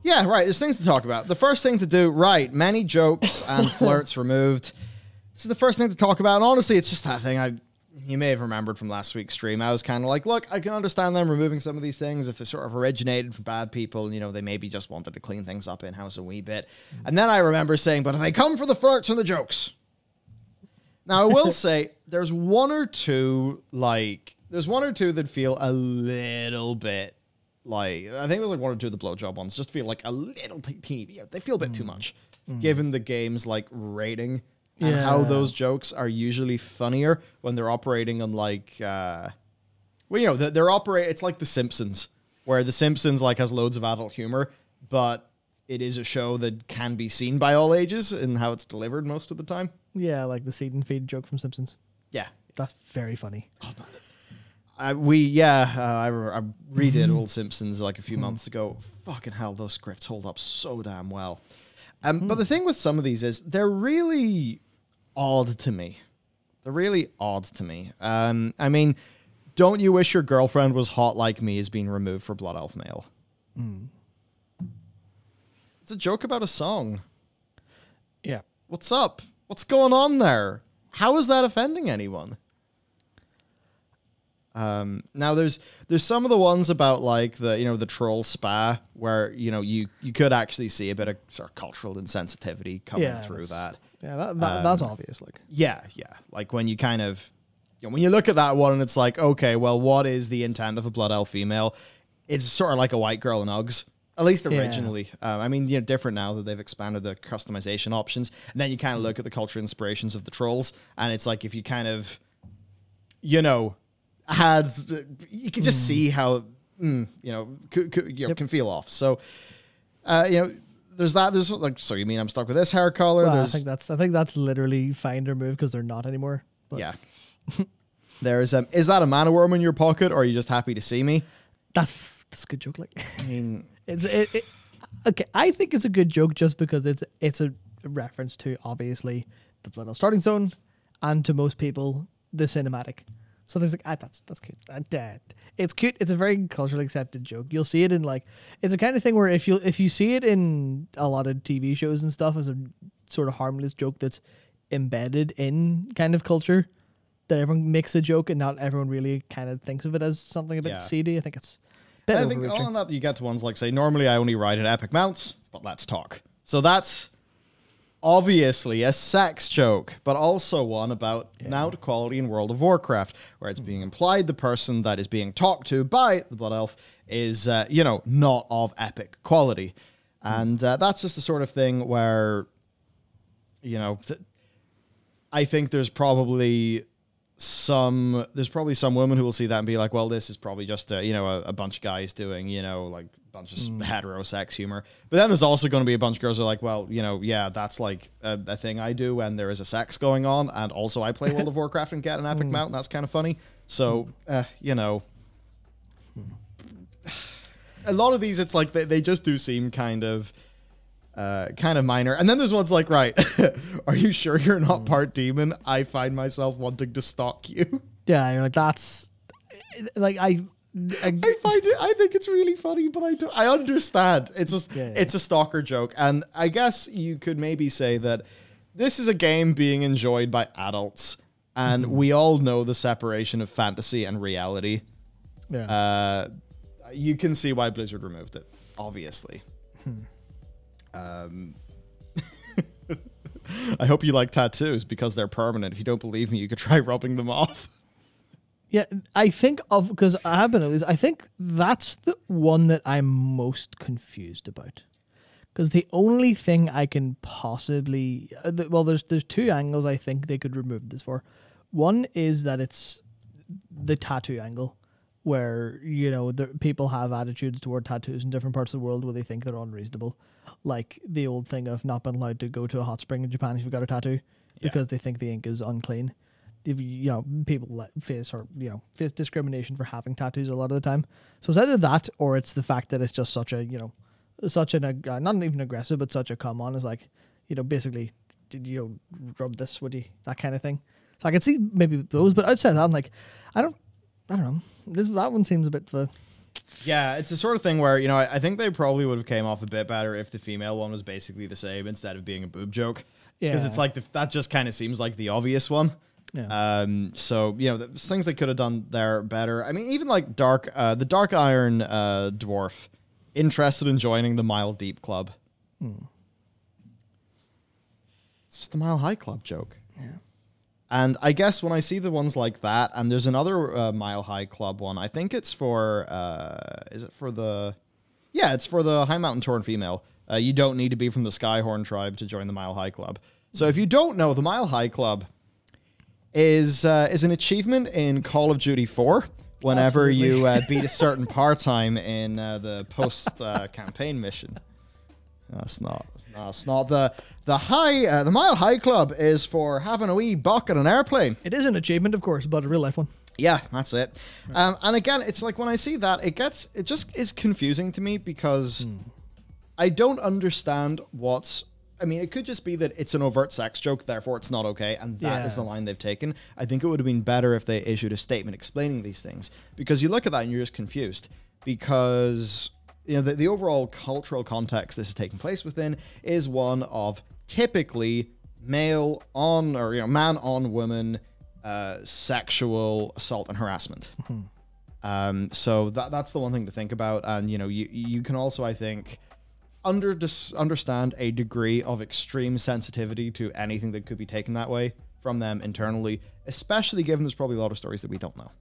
Yeah, right. There's things to talk about. The first thing to do, right, many jokes and flirts removed. This is the first thing to talk about. And honestly, it's just that thing you may have remembered from last week's stream. I was kind of like, look, I can understand them removing some of these things if they sort of originated from bad people. You know, they maybe just wanted to clean things up in-house a wee bit. And then I remember saying, but they come for the flirts and the jokes. Now, I will say there's one or two that feel a little bit like, I think it was like one or two of the blowjob ones just feel like a little teeny, they feel a bit too much given the game's like rating and how those jokes are usually funnier when they're operating on like, well, you know, it's like The Simpsons, where The Simpsons like has loads of adult humor, but it is a show that can be seen by all ages in how it's delivered most of the time. Yeah, like the seed and feed joke from Simpsons. Yeah. That's very funny. I redid Old Simpsons like a few months ago. Fucking hell, those scripts hold up so damn well. But the thing with some of these is they're really odd to me. I mean, Don't You Wish Your Girlfriend Was Hot Like Me is being removed for Blood Elf Male. It's a joke about a song. Yeah. What's up? What's going on there? How is that offending anyone? Now there's some of the ones about like the troll spa where you could actually see a bit of sort of cultural insensitivity coming through that. Yeah, that's obvious. Like like when you kind of when you look at that one and it's like, okay, well, what is the intent of a blood elf female? It's sort of like a white girl in Uggs. At least originally. I mean, different now that they've expanded the customization options. And then you kind of look at the cultural inspirations of the trolls, and it's like if you kind of, you can just see how, can feel off. So, there's that. There's like, so you mean I'm stuck with this hair color? Well, I think that's literally find or move because they're not anymore. But. Yeah. There's is that a mana worm in your pocket, or are you just happy to see me? That's a good joke. Like, I mean, okay. I think it's a good joke just because it's a reference to obviously the Blood Elf starting zone, and to most people the cinematic. So there's like that's cute. It's cute. It's a very culturally accepted joke. You'll see it in like it's a kind of thing where if you see it in a lot of TV shows and stuff as a sort of harmless joke that's embedded in kind of culture, that everyone makes a joke and not everyone really kind of thinks of it as something a bit seedy. I think it's. I think on that you get to ones like, say, normally I only ride at epic mounts, but let's talk. So that's obviously a sex joke, but also one about mount quality in World of Warcraft, where it's being implied the person that is being talked to by the Blood Elf is, not of epic quality. And that's just the sort of thing where, I think there's probably some women who will see that and be like, well, this is probably just a bunch of guys doing like a bunch of hetero sex humor. But then there's also going to be a bunch of girls who are like, well, that's like a thing I do when there is a sex going on, and also I play World of Warcraft and get an epic mount, and that's kind of funny. So a lot of these, it's like they just do seem kind of minor. And then there's ones like, right, are you sure you're not part demon? I find myself wanting to stalk you. Yeah, you're like, that's like I think it's really funny, but I understand. It's just it's a stalker joke. And I guess you could maybe say that this is a game being enjoyed by adults, and we all know the separation of fantasy and reality. Yeah. You can see why Blizzard removed it, obviously. I hope you like tattoos because they're permanent. If you don't believe me, you could try rubbing them off. Yeah, I think because I have been at this, I think that's the one that I'm most confused about. Because the only thing I can possibly there's two angles I think they could remove this for. One is that it's the tattoo angle, where people have attitudes toward tattoos in different parts of the world where they think they're unreasonable, like the old thing of not being allowed to go to a hot spring in Japan if you've got a tattoo because they think the ink is unclean. If people face discrimination for having tattoos a lot of the time. So it's either that or it's the fact that it's just such a not even aggressive but such a come on is like basically did you rub this, would you, that kind of thing. So I can see maybe those, but outside that I'm like I don't know. That one seems a bit of a... Yeah, it's the sort of thing where, you know, I think they probably would have came off a bit better if the female one was basically the same instead of being a boob joke. Because it's like, that just kind of seems like the obvious one. Yeah. So, you know, there's things they could have done there better. I mean, even like the Dark Iron dwarf interested in joining the Mile Deep Club. It's just the Mile High Club joke. Yeah. And I guess when I see the ones like that, and there's another Mile High Club one, I think it's for, is it for the, yeah, it's for the High Mountain Torn Female. You don't need to be from the Skyhorn tribe to join the Mile High Club. So if you don't know, the Mile High Club is an achievement in Call of Duty 4. Whenever you beat a certain part-time in the post-campaign mission. That's not the Mile High Club is for having a wee buck at an airplane. It is an achievement, of course, but a real life one. Yeah, that's it. And again, it's like when I see that, it just is confusing to me because I don't understand I mean, it could just be that it's an overt sex joke, therefore it's not okay, and that is the line they've taken. I think it would have been better if they issued a statement explaining these things, because you look at that and you're just confused, because you know the overall cultural context this is taking place within is one of typically male on, or you know, man on woman sexual assault and harassment. So that's the one thing to think about, and you know, you can also, I think, understand a degree of extreme sensitivity to anything that could be taken that way from them internally, especially given there's probably a lot of stories that we don't know.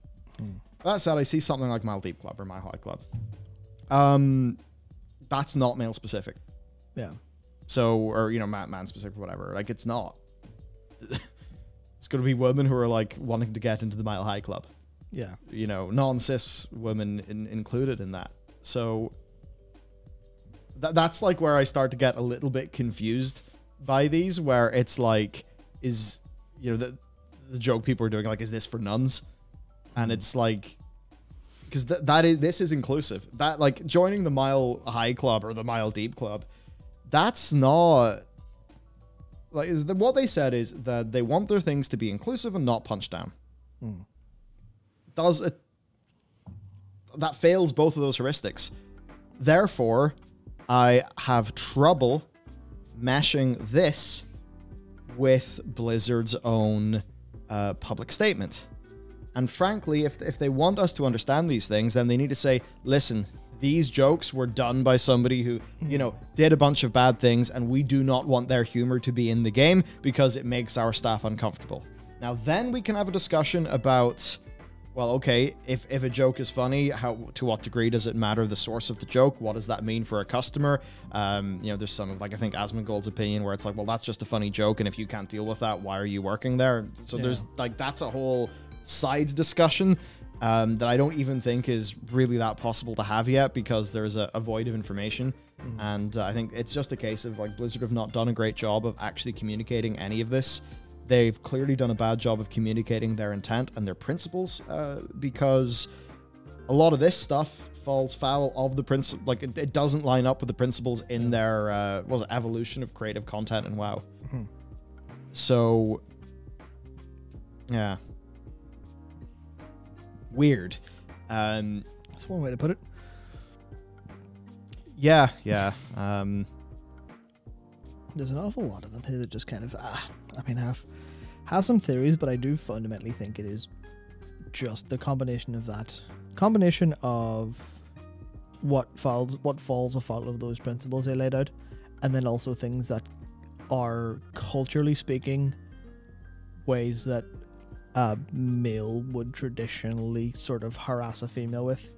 That said, I see something like Mile Deep Club or Mile High Club. That's not male specific. Yeah. So, or, you know, man specific, whatever. Like, it's not. It's going to be women who are like wanting to get into the Mile High Club. Yeah. You know, non-cis women included in that. So that's like where I start to get a little bit confused by these, where it's like, is, you know, the joke people are doing, like, is this for nuns? And it's like, because this is inclusive. That, like, joining the Mile High Club or the Mile Deep Club, that's not, like, what they said is that they want their things to be inclusive and not punch down. That fails both of those heuristics. Therefore, I have trouble meshing this with Blizzard's own public statement. And frankly, if they want us to understand these things, then they need to say, listen, these jokes were done by somebody who, you know, did a bunch of bad things, and we do not want their humor to be in the game because it makes our staff uncomfortable. Now, then we can have a discussion about, well, okay, if a joke is funny, to what degree does it matter the source of the joke? What does that mean for a customer? You know, there's some of, like, I think Asmongold's opinion where it's like, well, that's just a funny joke, and if you can't deal with that, why are you working there? So there's, like, that's a whole side discussion that I don't even think is really that possible to have yet, because there's a void of information. And I think it's just a case of, like, Blizzard have not done a great job of actually communicating any of this. They've clearly done a bad job of communicating their intent and their principles, because a lot of this stuff falls foul of the principle. Like, it doesn't line up with the principles in their evolution of creative content in WoW. So, yeah, weird. That's one way to put it. Yeah. There's an awful lot of them here that just kind of, I mean, have some theories, but I do fundamentally think it is just the combination of what falls afoul of those principles they laid out, and then also things that are, culturally speaking, ways that a male would traditionally sort of harass a female with.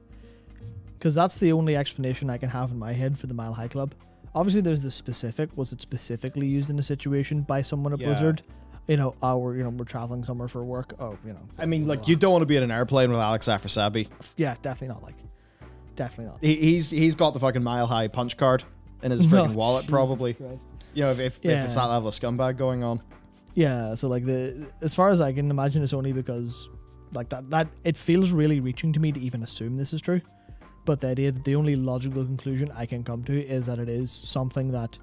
Because that's the only explanation I can have in my head for the Mile High Club. Obviously, there's the specific. Was it specifically used in a situation by someone at Blizzard? You know, we're traveling somewhere for work. Oh, you know. I mean, like, you don't want to be in an airplane with Alex Afrasabi. Yeah, definitely not. Definitely not. He's got the fucking Mile High punch card in his freaking wallet, probably. Christ. You know, if it's that level of scumbag going on. Yeah, so like as far as I can imagine, it's only because like that it feels really reaching to me to even assume this is true. But the idea that the only logical conclusion I can come to is that it is something that,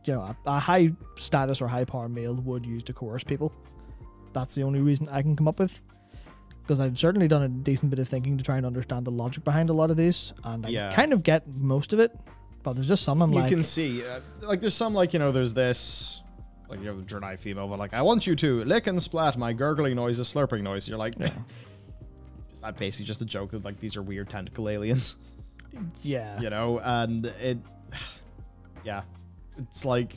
you know, a high status or high power male would use to coerce people. That's the only reason I can come up with. because I've certainly done a decent bit of thinking to try and understand the logic behind a lot of these, and I kind of get most of it, but there's just some you can see, like, there's some, like, you know, there's this, like, you know, the Draenei female, but like, I want you to lick and splat my gurgling noise, a slurping noise. You're like, is that basically just a joke that, like, these are weird tentacle aliens? Yeah. You know, and it's like,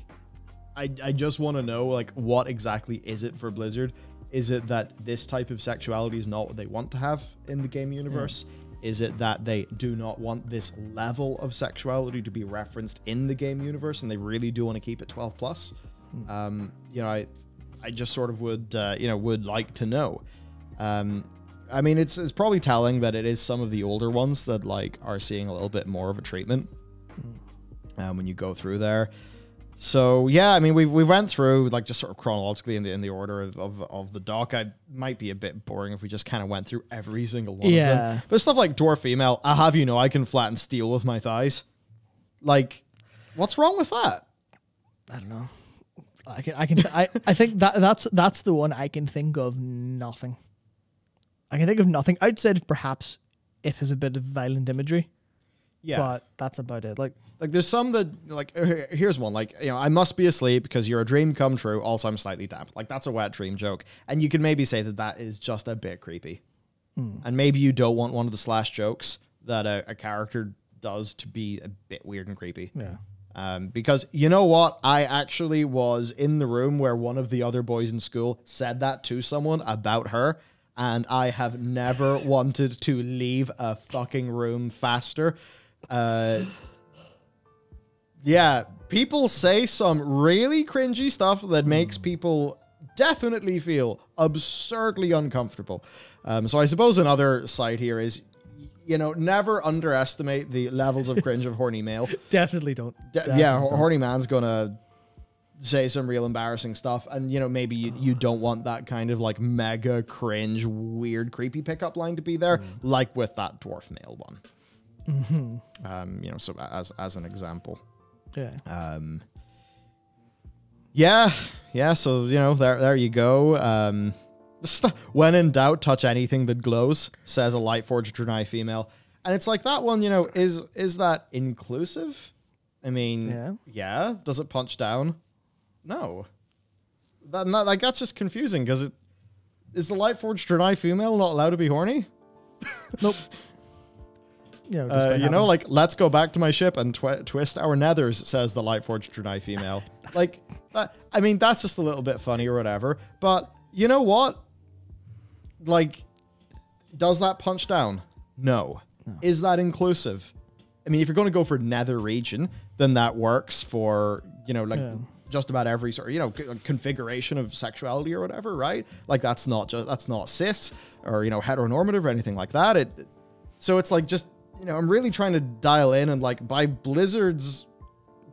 I just want to know, like, what exactly is it for Blizzard? Is it that this type of sexuality is not what they want to have in the game universe? Is it that they do not want this level of sexuality to be referenced in the game universe, and they really do want to keep it 12 plus? You know, I just sort of would, you know, would like to know. I mean, it's probably telling that it is some of the older ones that, like, are seeing a little bit more of a treatment when you go through there. So yeah, I mean, we went through, like, just sort of chronologically in the order of the doc. I might be a bit boring if we just kind of went through every single one of them. But stuff like dwarf female, I have you know, I can flatten steel with my thighs. Like, what's wrong with that? I don't know. I think that's the one I can think of. Nothing. I can think of nothing outside of perhaps it has a bit of violent imagery. Yeah, but that's about it. Like there's some that, like, here's one, like, you know, I must be asleep because you're a dream come true. Also, I'm slightly damp. Like, that's a wet dream joke, and you can maybe say that that is just a bit creepy, and maybe you don't want one of the slash jokes that a character does to be a bit weird and creepy. Yeah. Because you know what? I actually was in the room where one of the other boys in school said that to someone about her, and I have never wanted to leave a fucking room faster. Yeah, people say some really cringy stuff that makes people definitely feel absurdly uncomfortable. So I suppose another side here is, you know, never underestimate the levels of cringe of horny male. Definitely don't. Yeah, horny man's gonna say some real embarrassing stuff, and, you know, maybe you don't want that kind of, like, mega cringe, weird, creepy pickup line to be there, like with that dwarf male one. You know, so as an example. Yeah. So, you know, there you go. When in doubt, touch anything that glows, says a Lightforged Draenei female. And it's like, that one, you know, is that inclusive? I mean, yeah. Does it punch down? No. That's just confusing, because is the Lightforged Draenei female not allowed to be horny? Nope. You know, like, let's go back to my ship and twist our nethers, says the Lightforged Draenei female. Like, I mean, that's just a little bit funny or whatever. But you know what? Like, does that punch down? No. Is that inclusive? I mean, if you're going to go for nether region, then that works for, you know, like, just about every sort of, you know, configuration of sexuality or whatever, right? Like, that's not cis or, you know, heteronormative or anything like that. So it's like, just, you know, I'm really trying to dial in, and, like, by Blizzard's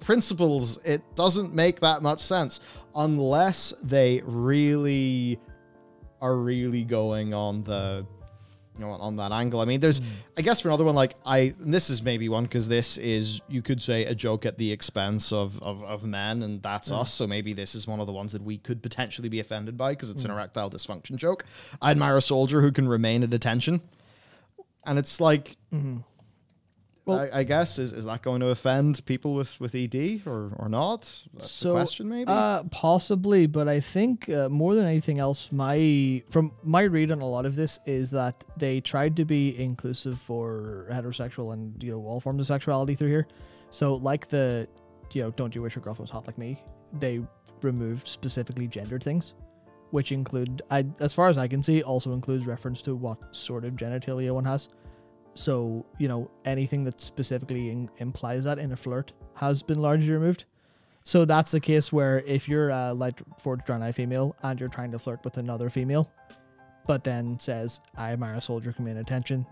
principles, it doesn't make that much sense unless they really are going on the, you know, on that angle. I mean, there's, I guess for another one, like, this is maybe one, because this is, you could say, a joke at the expense of men, and that's us. So maybe this is one of the ones that we could potentially be offended by, because it's an erectile dysfunction joke. I admire a soldier who can remain at attention. And it's like, well, I guess, is that going to offend people with ED or not? That's the question, maybe? Possibly, but I think more than anything else, from my read on a lot of this is that they tried to be inclusive for heterosexual and, you know, all forms of sexuality through here. So, like the, you know, don't you wish your girlfriend was hot like me? They removed specifically gendered things, which include, as far as I can see, also includes reference to what sort of genitalia one has. So, you know, anything that specifically implies that in a flirt has been largely removed. So that's the case where if you're a Lightforged Draenei female and you're trying to flirt with another female, but then says, I admire a soldier who can attention,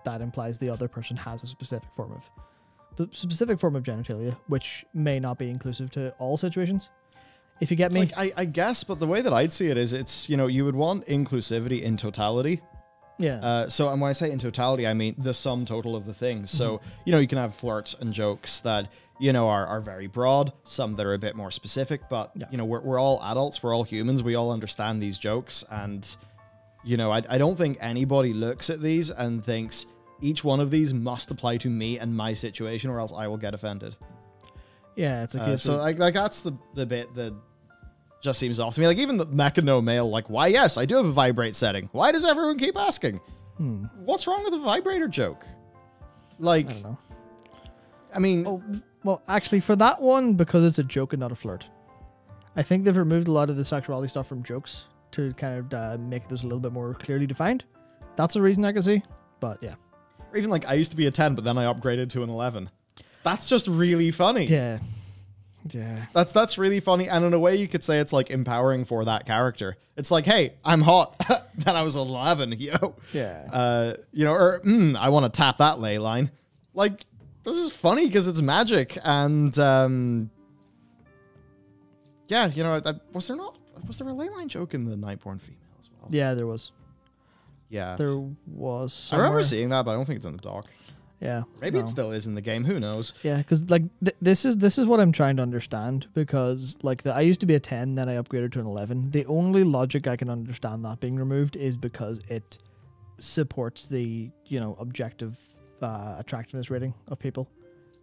that implies the other person has a specific form of genitalia, which may not be inclusive to all situations. If you get me? Like, I guess, but the way that I'd see it is, it's, you know, you would want inclusivity in totality. Yeah. So, and when I say in totality, I mean the sum total of the things. So, you know, you can have flirts and jokes that, you know, are very broad, some that are a bit more specific, but, you know, we're all adults, we're all humans, we all understand these jokes, and, You know, I don't think anybody looks at these and thinks each one of these must apply to me and my situation, or else I will get offended. Yeah, it's a so like that's the bit that just seems off to me. Like even the mecha no male, like, why? Yes, I do have a vibrate setting. Why does everyone keep asking? What's wrong with a vibrator joke? Like, I don't know. I mean, Oh, well, actually, for that one, because it's a joke and not a flirt, I think they've removed a lot of the sexuality stuff from jokes to kind of make this a little bit more clearly defined. That's a reason I can see. But yeah. or even like I used to be a 10, but then I upgraded to an 11. That's just really funny. Yeah. Yeah. That's really funny, and in a way you could say it's like empowering for that character. It's like, hey, I'm hot. Then I was 11, yo. Yeah. You know, or I want to tap that ley line. Like, this is funny because it's magic, and yeah, you know, was there a ley line joke in the Nightborn female as well? Yeah, there was. Yeah, There was. I remember somewhere. seeing that, but I don't think it's in the doc. Yeah. Maybe no. it still is in the game. Who knows? Yeah, because like this is what I'm trying to understand, because like I used to be a 10, then I upgraded to an 11. The only logic I can understand that being removed is because it supports the, you know, objective attractiveness rating of people,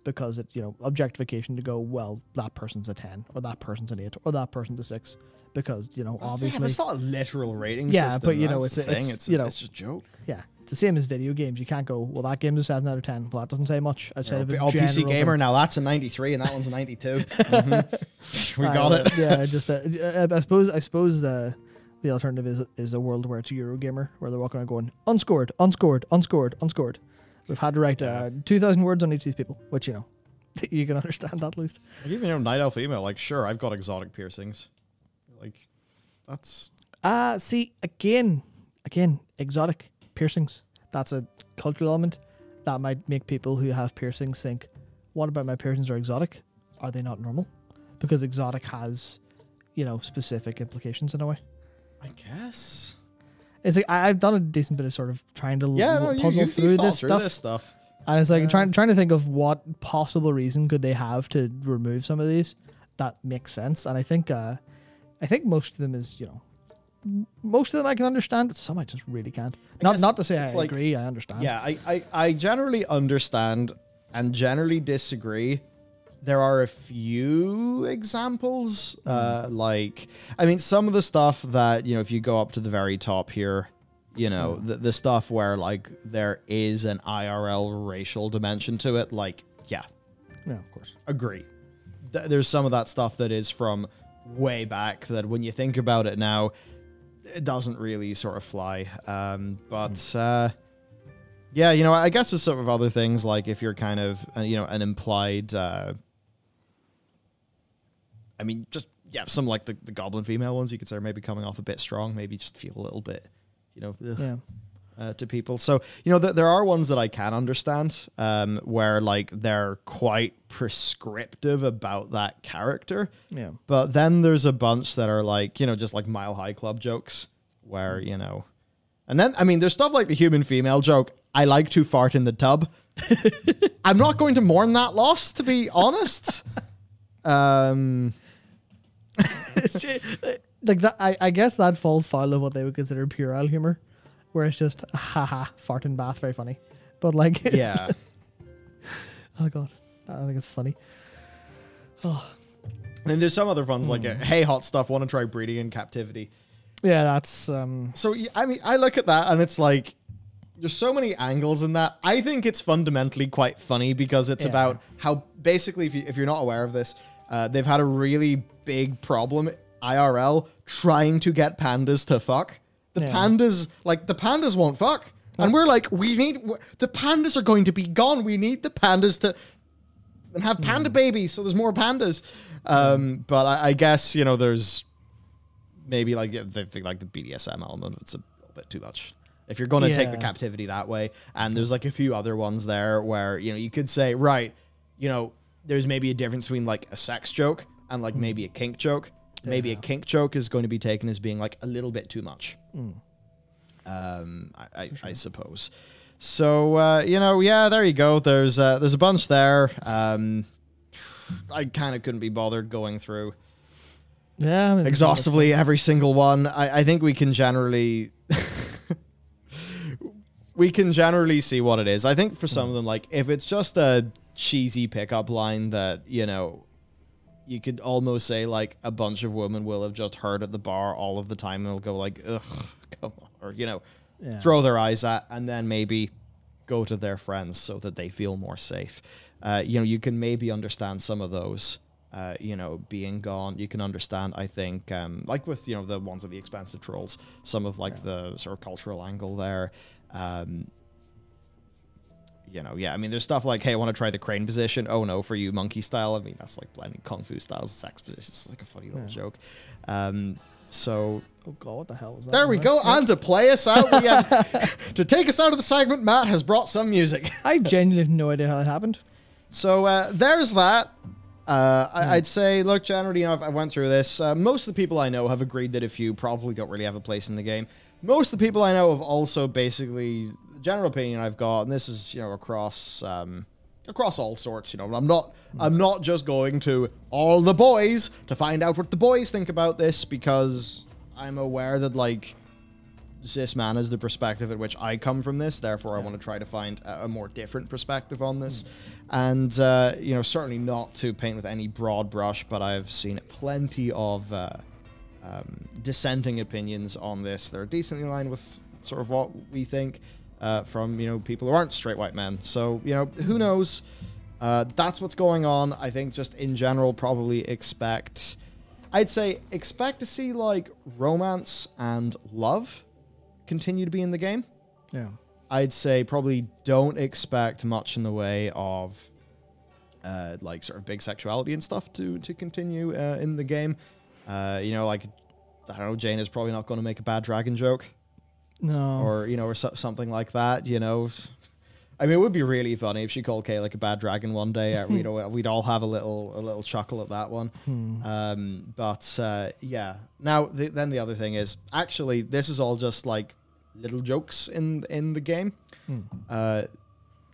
because it, you know, objectification to go, well, that person's a 10 or that person's an 8 or that person's a 6, because, you know, obviously it's not a literal rating Yeah, system. but, you know, That's the thing. it's, you know, it's just a joke. yeah, it's the same as video games. You can't go, well, that game's a 7 out of 10. Well, that doesn't say much outside of a PC general Gamer, thing. now that's a 93 and that one's a 92. We got it. Yeah, just I suppose the alternative is a world where it's a Eurogamer, where they're walking around going unscored, unscored, unscored, unscored. We've had to write 2,000 words on each of these people, which, you know, you can understand that at least. Like, even, you know, Night Elf female, like, sure, I've got exotic piercings. Like, that's... See, again, exotic piercings. That's a cultural element that might make people who have piercings think, what about my piercings are exotic? Are they not normal? Because exotic has, you know, specific implications in a way. I guess. It's like I've done a decent bit of sort of trying to puzzle you through thought this through stuff. this stuff. And it's like trying to think of what possible reason could they have to remove some of these that makes sense. And I think most of them is, you know, most of them I can understand, but some I just really can't. Not to say I agree, I understand. Yeah, I generally understand and generally disagree. There are a few examples, like, I mean, some of the stuff that, you know, if you go up to the very top here, you know, the stuff where, like, there is an IRL racial dimension to it, like, yeah, of course. agree. There's some of that stuff that is from way back that when you think about it now, it doesn't really sort of fly. Yeah, you know, I guess there's sort of other things, like if you're kind of, you know, an implied... I mean, just, yeah, some like the goblin female ones you could say are maybe coming off a bit strong, maybe just feel a little bit, you know, to people. So, you know, there are ones that I can understand, where like they're quite prescriptive about that character. Yeah. But then there's a bunch that are like, you know, just like Mile High Club jokes where, you know, and then, I mean, there's stuff like the human female joke. I like to fart in the tub. I'm not going to mourn that loss, to be honest. Like that, I guess that falls foul of what they would consider puerile humor, where it's just haha fart in bath, very funny, but like Yeah. Oh god, I don't think it's funny. Oh And there's some other ones like, hey, hot stuff, want to try breeding in captivity. yeah, that's So I mean, I look at that and it's like, there's so many angles in that. I think it's fundamentally quite funny because it's about how basically, if you're not aware of this, they've had a really big problem IRL trying to get pandas to fuck. The pandas won't fuck. And we're like, the pandas are going to be gone. We need the pandas to and have panda babies, so there's more pandas. But I guess, you know, there's maybe like, they think like the BDSM element, it's a little bit too much. If you're going to take the captivity that way, and there's like a few other ones there where, you know, you could say, right, you know, there's maybe a difference between like a sex joke and like maybe a kink joke. Maybe a kink joke is going to be taken as being like a little bit too much. I suppose. So, you know, yeah, there you go. There's a bunch there. I kind of couldn't be bothered going through I mean, exhaustively every single one. I think we can generally we can generally see what it is. I think for some of them, like, if it's just a cheesy pickup line that, you know, you could almost say, like, a bunch of women will have just heard at the bar all of the time and it'll go like, ugh, come on. Or, you know, throw their eyes at, and then maybe go to their friends so that they feel more safe. You know, you can maybe understand some of those, you know, being gone. You can understand, I think, like with, you know, the ones of the expensive trolls, some of, like, the sort of cultural angle there. You know, I mean, there's stuff like, hey, I want to try the crane position. Oh, no, for you, monkey style. I mean, that's like blending kung fu styles, sex positions. It's like a funny little joke. So... Oh, God, what the hell is that? There we go. And to play us out, to take us out of the segment, Matt has brought some music. I genuinely have no idea how that happened. So there's that. I'd say, look, generally, you know, I went through this. Most of the people I know have agreed that if you probably don't really have a place in the game. Most of the people I know have also basically... general opinion I've got, and this is, you know, across all sorts, you know, I'm not just going to all the boys to find out what the boys think about this, because I'm aware that, like, cis man is the perspective at which I come from this, therefore I want to try to find a more different perspective on this. And you know, certainly not to paint with any broad brush, but I've seen plenty of dissenting opinions on this. They're decently in line with sort of what we think. From, you know, people who aren't straight white men. So, you know, who knows? That's what's going on. I think just in general, probably expect to see, like, romance and love continue to be in the game. Yeah. I'd say probably don't expect much in the way of, like, sort of big sexuality and stuff to continue in the game. You know, like, I don't know, Jane is probably not going to make a bad dragon joke. No. Or, you know, or something like that, you know. I mean, it would be really funny if she called Kay, like, a bad dragon one day. You know, we'd all have a little chuckle at that one. Yeah. Now, then the other thing is, actually, this is all just, like, little jokes in the game.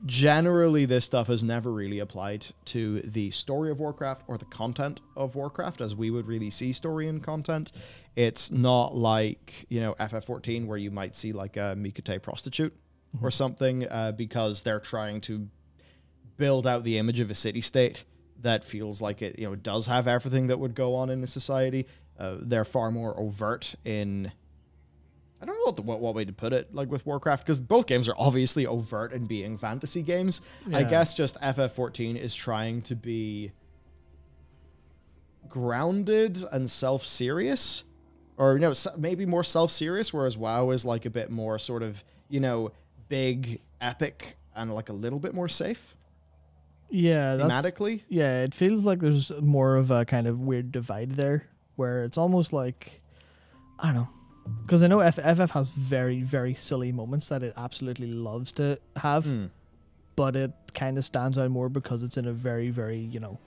Generally, this stuff has never really applied to the story of Warcraft or the content of Warcraft, as we would really see story and content. It's not like, you know, FF14, where you might see, like, a Mikute prostitute or something, because they're trying to build out the image of a city-state that feels like it, you know, does have everything that would go on in a society. They're far more overt in... I don't know what way to put it, like, with Warcraft, because both games are obviously overt in being fantasy games. I guess just FF14 is trying to be grounded and self-serious, or, you know, maybe more self-serious, whereas WoW is, like, a bit more sort of, you know, big, epic, and, like, a little bit more safe. Yeah, thematically. Yeah, it feels like there's more of a kind of weird divide there, where it's almost like, I don't know, because I know FF has very, very silly moments that it absolutely loves to have, but it kind of stands out more because it's in a very, very, you know,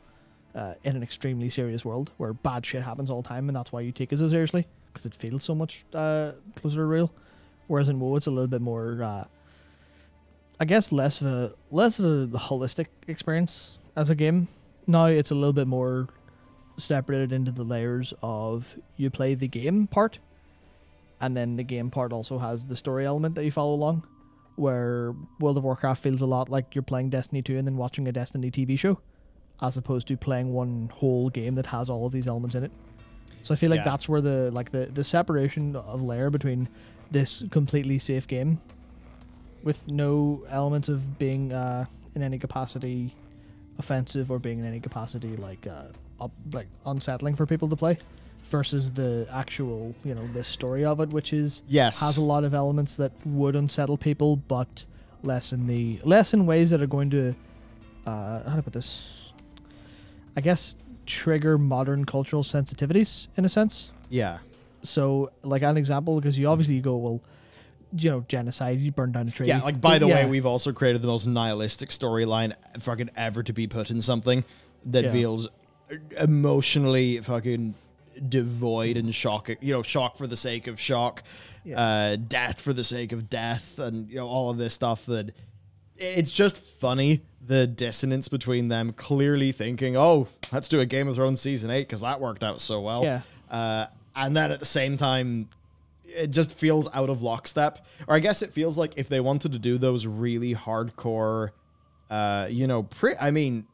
in an extremely serious world where bad shit happens all the time, and that's why you take it so seriously, because it feels so much closer to real. Whereas in WoW, it's a little bit more, I guess, less of a holistic experience as a game. Now it's a little bit more separated into the layers of you play the game part, and then the game part also has the story element that you follow along, where World of Warcraft feels a lot like you're playing Destiny 2 and then watching a Destiny TV show, as opposed to playing one whole game that has all of these elements in it. So I feel like that's where the separation of layer between this completely safe game with no elements of being in any capacity offensive or being in any capacity like unsettling for people to play, versus the actual, you know, the story of it, which is has a lot of elements that would unsettle people, but less in ways that are going to how to put this, I guess, trigger modern cultural sensitivities in a sense. Yeah. So, like, an example, because you obviously go, well, you know, genocide, you burn down a tree. Yeah, like, by the way, we've also created the most nihilistic storyline fucking ever to be put in something that feels emotionally fucking devoid and shock, you know, shock for the sake of shock, death for the sake of death, and, you know, all of this stuff. That it's just funny, the dissonance between them clearly thinking, oh, let's do a Game of Thrones season 8 because that worked out so well. Yeah. And then at the same time, it just feels out of lockstep. Or I guess it feels like if they wanted to do those really hardcore, you know, I mean,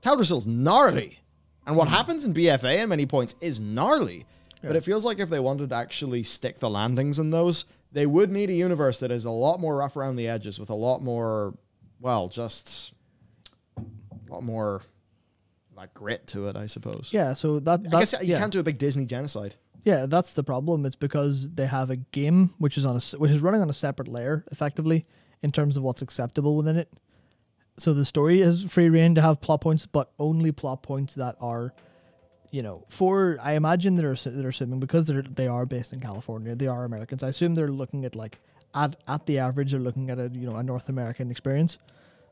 Teldrassil's gnarly. And what happens in BFA at many points is gnarly. Yeah. But it feels like if they wanted to actually stick the landings in those, they would need a universe that is a lot more rough around the edges with a lot more, well, just a lot more like grit to it, I suppose. Yeah, so I guess you can't do a big Disney genocide. Yeah, that's the problem. It's because they have a game which is running on a separate layer, effectively, in terms of what's acceptable within it. So the story is free reign to have plot points, but only plot points that are, you know, I imagine they're assuming, because they are based in California, they are Americans. I assume they're looking at like at the average, they're looking at a North American experience.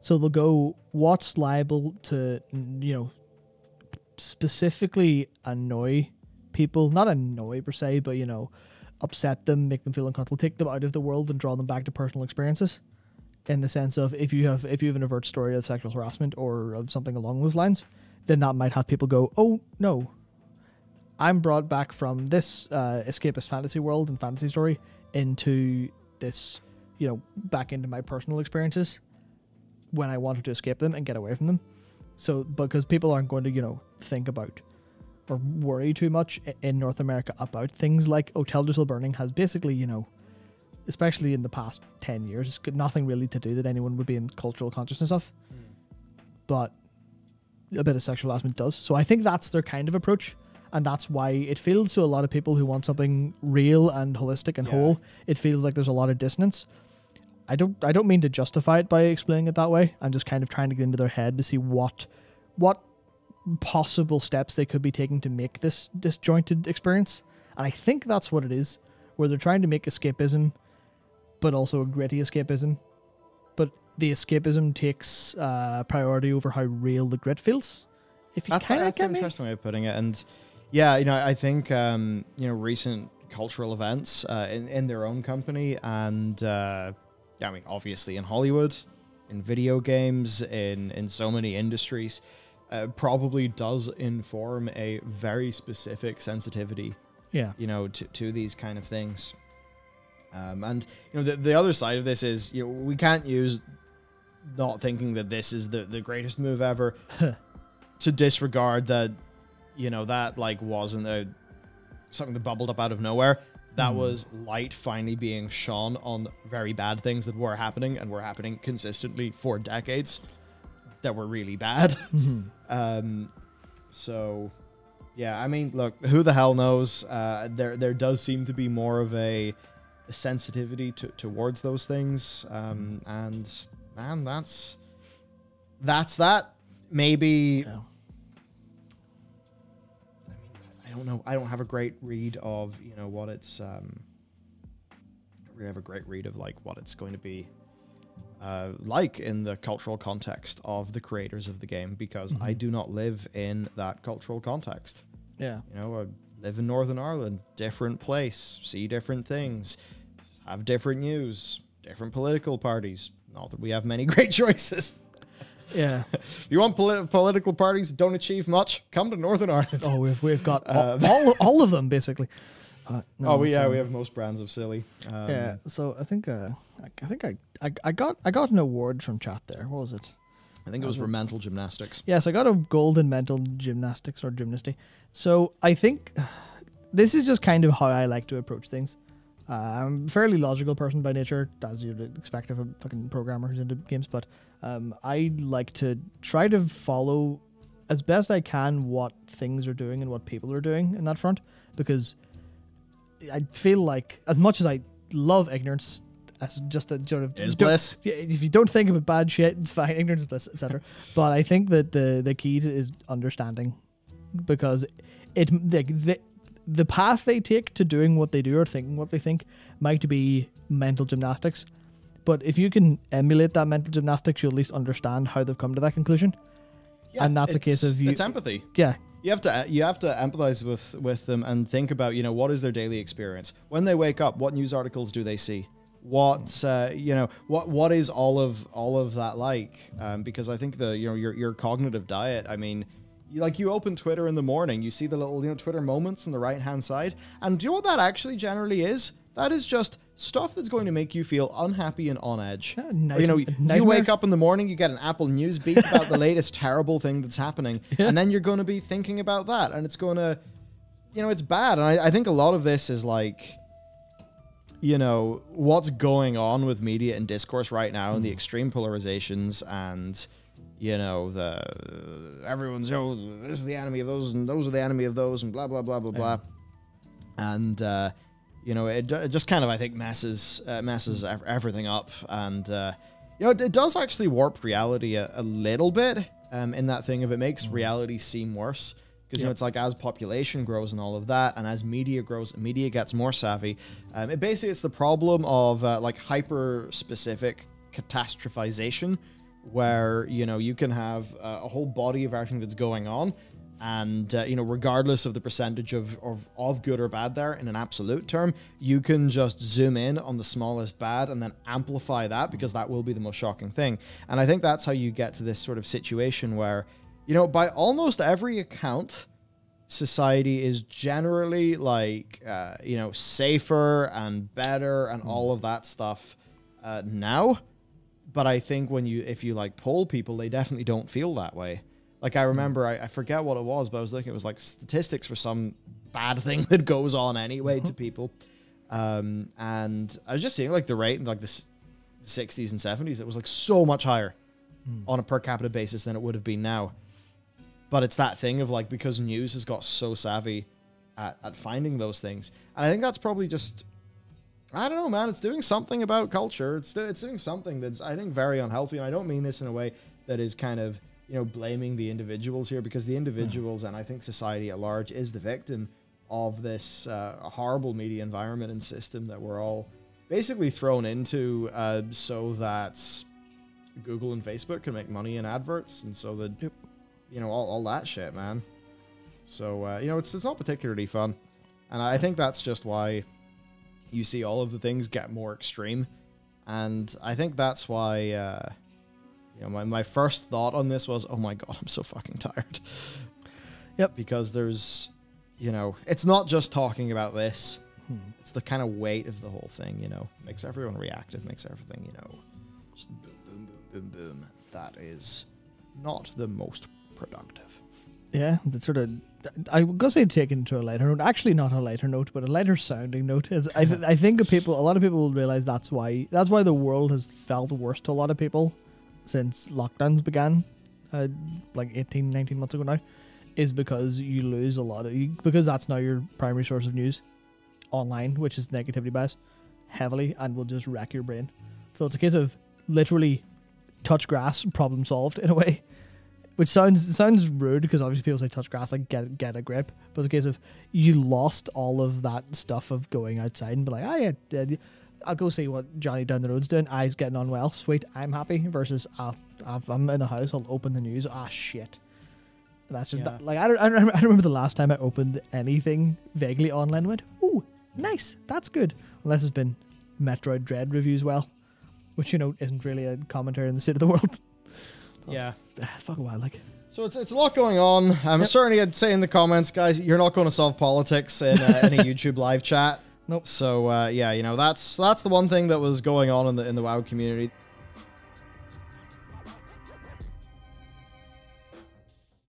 So they'll go, what's liable to, you know, specifically annoy people, not annoy per se, but, you know, upset them, make them feel uncomfortable, take them out of the world and draw them back to personal experiences. In the sense of if you have an overt story of sexual harassment or of something along those lines, then that might have people go, oh no, I'm brought back from this escapist fantasy world and fantasy story into this, you know, back into my personal experiences when I wanted to escape them and get away from them. So because people aren't going to, you know, think about or worry too much in North America about things like, oh, Teldrassil burning has basically, you know, especially in the past 10 years, it's got nothing really to do that anyone would be in cultural consciousness of. But a bit of sexual harassment does. So I think that's their kind of approach. And that's why it feels to a lot of people who want something real and holistic and whole, it feels like there's a lot of dissonance. I don't mean to justify it by explaining it that way. I'm just kind of trying to get into their head to see what possible steps they could be taking to make this disjointed experience. And I think that's what it is, where they're trying to make escapism, but also a gritty escapism. But the escapism takes priority over how real the grit feels. If you kind of that's an interesting way of putting it. And yeah, you know, I think you know, recent cultural events in their own company, and I mean, obviously in Hollywood, in video games, in so many industries, probably does inform a very specific sensitivity. Yeah, you know, to these kind of things. And you know, the other side of this is, you know, we can't use not thinking that this is the greatest move ever to disregard that, you know, that like wasn't something that bubbled up out of nowhere. That was light finally being shone on very bad things that were happening and were happening consistently for decades that were really bad. So yeah, I mean, look, who the hell knows? There does seem to be more of a sensitivity towards those things, and man, that's that. Maybe I don't know. I don't have a great read of, you know, what it's. I don't really have a great read of like what it's going to be like in the cultural context of the creators of the game, because I do not live in that cultural context. Yeah, you know, I live in Northern Ireland, different place, see different things, have different news, different political parties. Not that we have many great choices. Yeah. If you want political parties that don't achieve much, come to Northern Ireland. Oh, we've got all of them basically. No, we have most brands of silly. Yeah. So I think I got an award from chat there. What was it? I think it was for mental gymnastics. Yes, I got a gold in mental gymnastics or gymnasty. So I think this is just kind of how I like to approach things. I'm a fairly logical person by nature, as you'd expect of a fucking programmer who's into games, but I like to try to follow as best I can what things are doing and what people are doing in that front, because I feel like, as much as I love ignorance, that's just a sort of... Is bliss. If you don't think about bad shit, it's fine. Ignorance is bliss, etc. But I think that the key is understanding, because the path they take to doing what they do or thinking what they think might be mental gymnastics. But if you can emulate that mental gymnastics, you'll at least understand how they've come to that conclusion. Yeah, and that's a case of you... It's empathy. Yeah. You have to empathize with them and think about, you know, what is their daily experience? When they wake up, what news articles do they see? What you know, what is all of that like? Because I think your cognitive diet, I mean, you open Twitter in the morning, you see the little, you know, Twitter moments on the right hand side, and do you know what that actually generally is? That is just stuff that's going to make you feel unhappy and on edge. Yeah, You wake up in the morning, you get an Apple News beat about the latest terrible thing that's happening, and then you're going to be thinking about that, and it's going to, it's bad. And I think a lot of this is like, what's going on with media and discourse right now, and the extreme polarizations, and everyone's this is the enemy of those, and those are the enemy of those, and blah blah blah blah blah, and it just kind of, I think, messes everything up, and it does actually warp reality a little bit, in that thing of it makes reality seem worse. Because it's like, as population grows and all of that, and as media grows, media gets more savvy. It's the problem of like hyper-specific catastrophization, where you can have a whole body of everything that's going on, and regardless of the percentage of good or bad there in an absolute term, you can just zoom in on the smallest bad and then amplify that, because that will be the most shocking thing. And I think that's how you get to this sort of situation where, by almost every account, society is generally like, safer and better and all of that stuff now. But I think if you like poll people, they definitely don't feel that way. Like, I remember, I forget what it was, but I was looking, it was like statistics for some bad thing that goes on anyway to people. And I was just seeing like the rate in like the 60s and 70s, it was like so much higher on a per capita basis than it would have been now. But it's that thing of like, because news has got so savvy at finding those things. And I think that's probably just, I don't know, man, it's doing something about culture. It's doing something that's, I think, very unhealthy. And I don't mean this in a way that is kind of, blaming the individuals here, because the individuals, and I think society at large, is the victim of this horrible media environment and system that we're all basically thrown into, so that Google and Facebook can make money in adverts, and so that, all that shit, man. So, it's not particularly fun. And I think that's just why you see all of the things get more extreme. And I think that's why, my first thought on this was, oh my God, I'm so fucking tired. Yep. Because there's, it's not just talking about this. It's the kind of weight of the whole thing, makes everyone reactive, makes everything, just boom, boom, boom, boom, boom. That is not the most productive. Yeah, that's sort of, I was going to say taken to a lighter note. Actually, not a lighter note, but a lighter sounding note. I think a lot of people will realize that's why the world has felt worse to a lot of people since lockdowns began, like 18, 19 months ago now, is because you lose a lot of, because that's now your primary source of news online, which is negativity bias heavily and will just wreck your brain. So it's a case of literally touch grass, problem solved in a way, which sounds rude, because obviously people say touch grass, like get a grip, but it's a case of you lost all of that stuff of going outside and be like, I'll go see what Johnny down the road's doing. He's getting on well. Sweet, I'm happy. Versus, I'm in the house, I'll open the news. Shit. That's just that, like, I remember the last time I opened anything vaguely online and went, ooh, nice, that's good. Unless it's been Metroid Dread reviews, which isn't really a commentary on the state of the world. Yeah, fuck a while, like. So it's a lot going on. Certainly, I'd say in the comments, guys, you're not going to solve politics in a YouTube live chat. Nope. So that's the one thing that was going on in the WoW community.